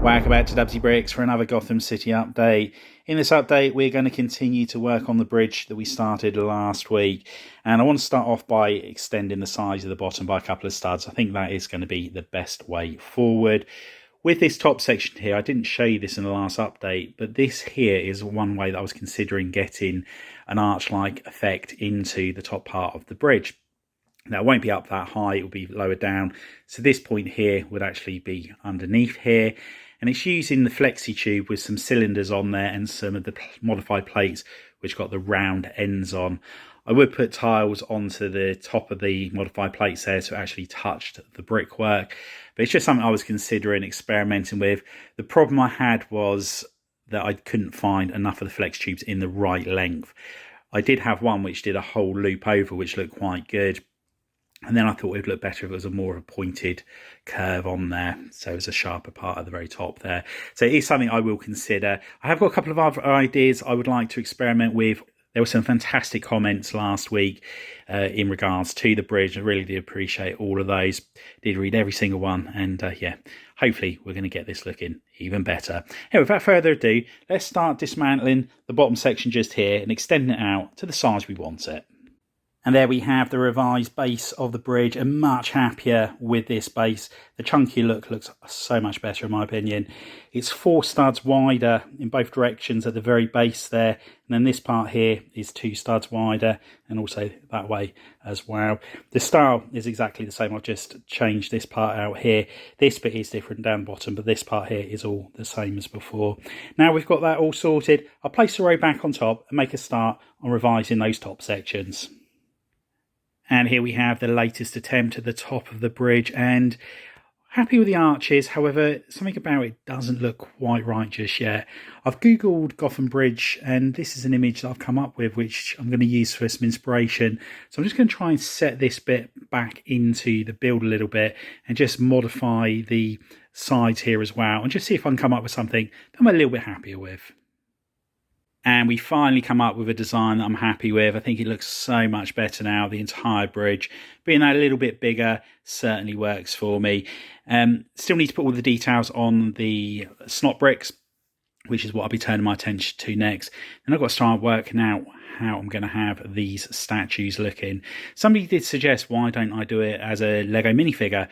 Welcome back to DUBBZI Bricks for another Gotham City update. In this update, we're going to continue to work on the bridge that we started last week. And I want to start off by extending the size of the bottom by a couple of studs. I think that is going to be the best way forward. With this top section here, I didn't show you this in the last update, but this here is one way that I was considering getting an arch-like effect into the top part of the bridge. Now, it won't be up that high, it will be lower down. So this point here would actually be underneath here. And it's using the flexi tube with some cylinders on there and some of the modified plates which got the round ends on. I would put tiles onto the top of the modified plates there so it actually touched the brickwork. But it's just something I was considering experimenting with. The problem I had was that I couldn't find enough of the flex tubes in the right length. I did have one which did a whole loop over, which looked quite good. And then I thought it would look better if it was a more of a pointed curve on there. So it's a sharper part at the very top there. So it is something I will consider. I have got a couple of other ideas I would like to experiment with. There were some fantastic comments last week in regards to the bridge. I really did appreciate all of those. Did read every single one. And yeah, hopefully we're going to get this looking even better. Anyway, without further ado, let's start dismantling the bottom section just here and extending it out to the size we want it. And there we have the revised base of the bridge. I'm much happier with this base. The chunky look looks so much better in my opinion. It's 4 studs wider in both directions at the very base there. And then this part here is 2 studs wider and also that way as well. The style is exactly the same. I've just changed this part out here. This bit is different down the bottom, but this part here is all the same as before. Now we've got that all sorted, I'll place the row back on top and make a start on revising those top sections. And here we have the latest attempt at the top of the bridge, and happy with the arches. However, something about it doesn't look quite right just yet. I've Googled Gotham Bridge, and this is an image that I've come up with, which I'm going to use for some inspiration. So I'm just going to try and set this bit back into the build a little bit and just modify the sides here as well, and just see if I can come up with something that I'm a little bit happier with. And we finally come up with a design that I'm happy with. I think it looks so much better now. The entire bridge being that a little bit bigger certainly works for me. Still need to put all the details on the snot bricks, which is what I'll be turning my attention to next. And I've got to start working out how I'm going to have these statues looking. Somebody did suggest, why don't I do it as a Lego minifigure?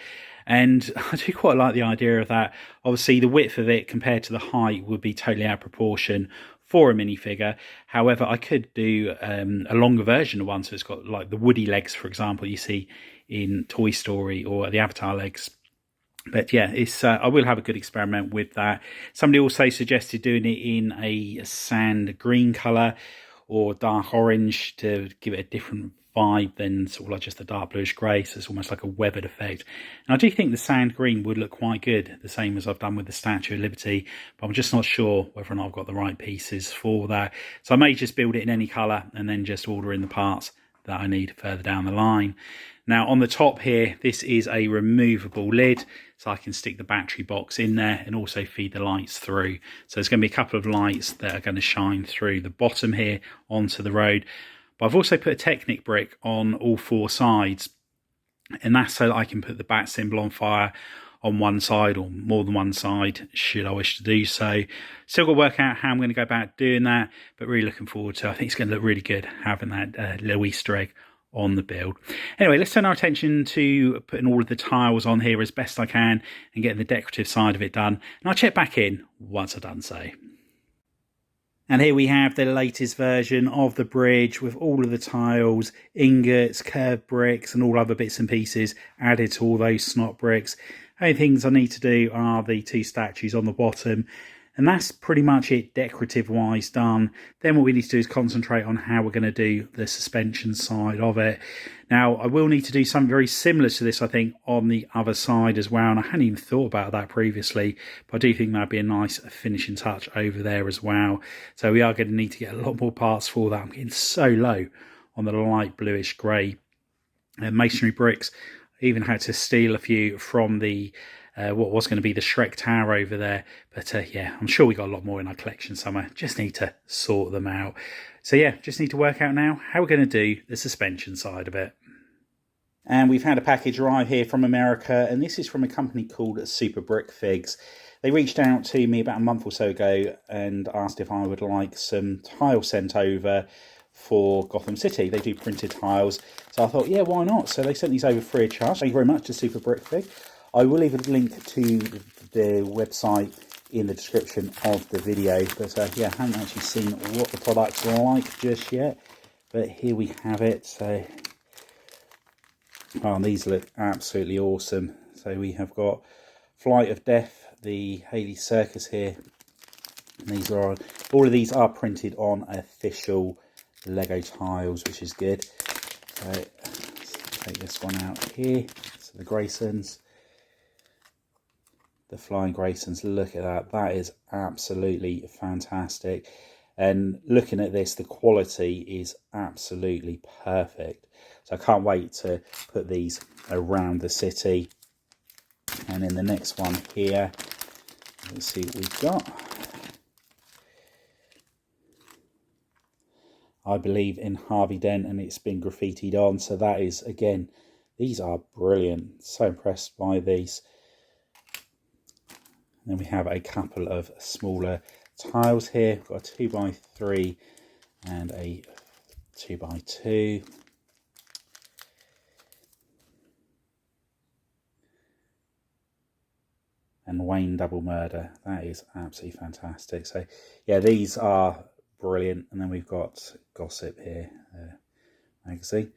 And I do quite like the idea of that. Obviously, the width of it compared to the height would be totally out of proportion for a minifigure. However, I could do a longer version of one, so it's got like the Woody legs, for example, you see in Toy Story, or the Avatar legs. But yeah, it's I will have a good experiment with that. Somebody also suggested doing it in a sand green colour or dark orange to give it a different vibe than sort of like just a dark bluish grey, so it's almost like a weathered effect. And I do think the sand green would look quite good, the same as I've done with the Statue of Liberty, but I'm just not sure whether or not I've got the right pieces for that. So I may just build it in any colour and then just order in the parts that I need further down the line. Now on the top here, this is a removable lid, so I can stick the battery box in there and also feed the lights through. So there's going to be a couple of lights that are going to shine through the bottom here onto the road. But I've also put a Technic brick on all 4 sides, and that's so that I can put the bat symbol on fire on one side, or more than one side, should I wish to do so. Still got to work out how I'm going to go about doing that, but really looking forward to it. I think it's going to look really good having that little Easter egg on the build. Anyway, let's turn our attention to putting all of the tiles on here as best I can and getting the decorative side of it done. And I'll check back in once I've done so. And here we have the latest version of the bridge with all of the tiles, ingots, curved bricks and all other bits and pieces added to all those snot bricks. Only things I need to do are the 2 statues on the bottom, and that's pretty much it decorative wise done. Then what we need to do is concentrate on how we're going to do the suspension side of it. Now I will need to do something very similar to this, I think, on the other side as well, and I hadn't even thought about that previously, but I do think that'd be a nice finishing touch over there as well. So we are going to need to get a lot more parts for that. I'm getting so low on the light bluish grey masonry bricks. I even had to steal a few from the what was going to be the Shrek Tower over there. But yeah, I'm sure we got a lot more in our collection somewhere. Just need to sort them out. So yeah, just need to work out now how we're going to do the suspension side of it. And we've had a package arrive here from America, and this is from a company called Super Brick Figs. They reached out to me about a month or so ago and asked if I would like some tiles sent over for Gotham City. They do printed tiles, so I thought, yeah, why not? So they sent these over free of charge. Thank you very much to Super Brickfig. I will leave a link to the website in the description of the video, but yeah, I haven't actually seen what the products are like just yet, but here we have it. So these look absolutely awesome. So we have got Flight of Death, the Haley Circus here. And these are all of these are printed on official Lego tiles, which is good. So let's take this one out here. So the Graysons, the Flying Graysons. Look at that. That is absolutely fantastic. And looking at this, the quality is absolutely perfect. So I can't wait to put these around the city. And in the next one here, let's see what we've got. I believe in Harvey Dent, and it's been graffitied on. So that is, again, these are brilliant. So impressed by these. Then we have a couple of smaller tiles here. We've got a 2x3 and a 2x2. And Wayne Double Murder. That is absolutely fantastic. So yeah, these are brilliant. And then we've got Gossip here, magazine.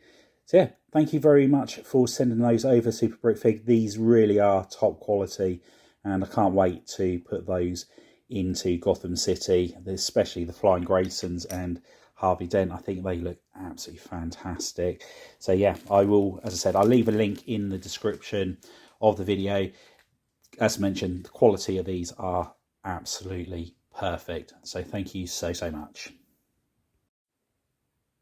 So yeah, thank you very much for sending those over, Super Brickfig. These really are top quality, and I can't wait to put those into Gotham City, especially the Flying Graysons and Harvey Dent. I think they look absolutely fantastic. So yeah, I will, as I said, I'll leave a link in the description of the video. As mentioned, the quality of these are absolutely perfect. So thank you so much.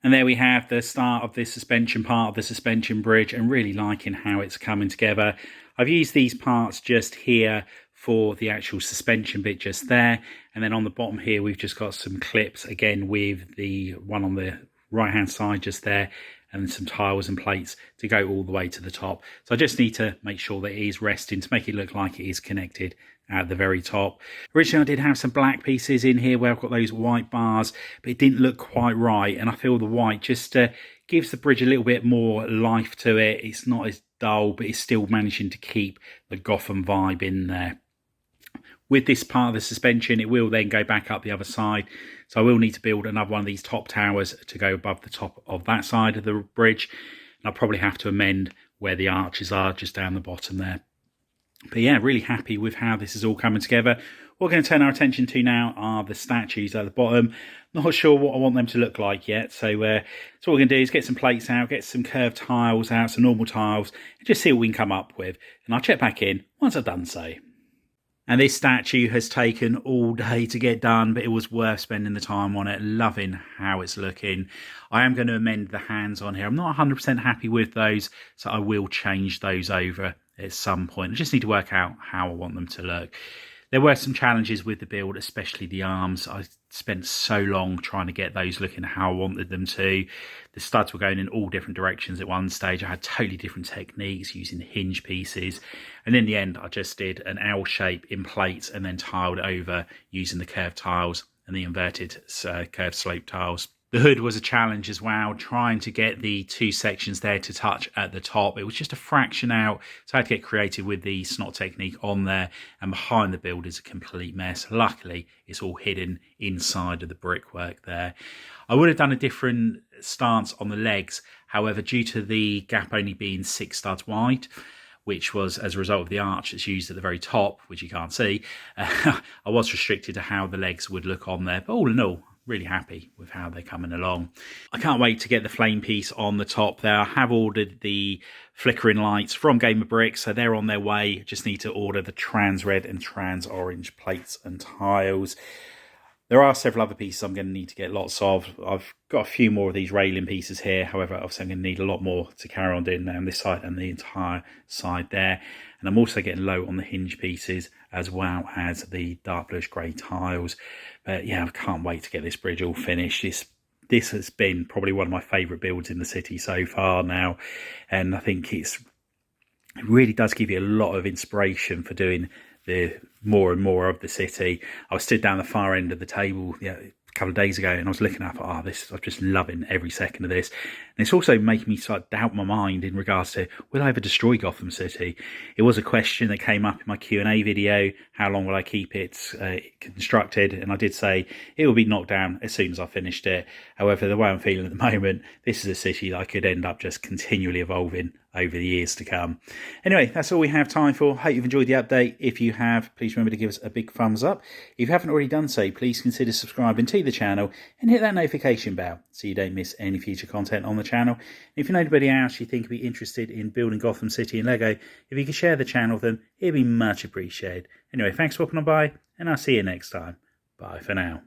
And there we have the start of the suspension part of the suspension bridge, and really liking how it's coming together. I've used these parts just here for the actual suspension bit just there. And then on the bottom here, we've just got some clips, again, with the one on the right-hand side just there, and some tiles and plates to go all the way to the top. So I just need to make sure that it is resting to make it look like it is connected at the very top. Originally I did have some black pieces in here where I've got those white bars, but it didn't look quite right, and I feel the white just gives the bridge a little bit more life to it. It's not as dull, but it's still managing to keep the Gotham vibe in there. With this part of the suspension, it will then go back up the other side. So I will need to build another one of these top towers to go above the top of that side of the bridge. And I'll probably have to amend where the arches are just down the bottom there. But yeah, really happy with how this is all coming together. What we're going to turn our attention to now are the statues at the bottom. Not sure what I want them to look like yet. So what we're going to do is get some plates out, get some curved tiles out, some normal tiles, and just see what we can come up with. And I'll check back in once I've done so. And this statue has taken all day to get done, but it was worth spending the time on it. Loving how it's looking. I am going to amend the hands on here. I'm not 100% happy with those, so I will change those over at some point. I just need to work out how I want them to look. There were some challenges with the build, especially the arms. I spent so long trying to get those looking how I wanted them to. The studs were going in all different directions at one stage. I had totally different techniques using the hinge pieces. And in the end, I just did an L shape in plates and then tiled over using the curved tiles and the inverted curved slope tiles. The hood was a challenge as well, trying to get the two sections there to touch at the top. It was just a fraction out, so I had to get creative with the snot technique on there, and behind the build is a complete mess. Luckily, it's all hidden inside of the brickwork there. I would have done a different stance on the legs, however, due to the gap only being 6 studs wide, which was as a result of the arch that's used at the very top, which you can't see, I was restricted to how the legs would look on there, but all in all, really happy with how they're coming along. I can't wait to get the flame piece on the top there. I have ordered the flickering lights from Gamer Bricks, so they're on their way. Just need to order the trans red and trans orange plates and tiles. There are several other pieces I'm going to need to get lots of. I've got a few more of these railing pieces here. However, obviously I'm going to need a lot more to carry on doing down this side and the entire side there. And I'm also getting low on the hinge pieces as well as the dark bluish grey tiles. But yeah, I can't wait to get this bridge all finished. This has been probably one of my favourite builds in the city so far now. And I think it really does give you a lot of inspiration for doing more and more of the city. I was stood down the far end of the table a couple of days ago, and I was looking up, I'm just loving every second of this. And it's also making me start doubt my mind in regards to, will I ever destroy Gotham City? It was a question that came up in my Q&A video, how long will I keep it constructed? And I did say it will be knocked down as soon as I finished it. However, the way I'm feeling at the moment, this is a city that I could end up just continually evolving over the years to come. Anyway, that's all we have time for. Hope you've enjoyed the update. If you have, please remember to give us a big thumbs up. If you haven't already done so, please consider subscribing to the channel and hit that notification bell so you don't miss any future content on the channel. And if you know anybody else you think would be interested in building Gotham City in Lego, if you could share the channel with them, it'd be much appreciated. Anyway, thanks for popping on by, and I'll see you next time. Bye for now.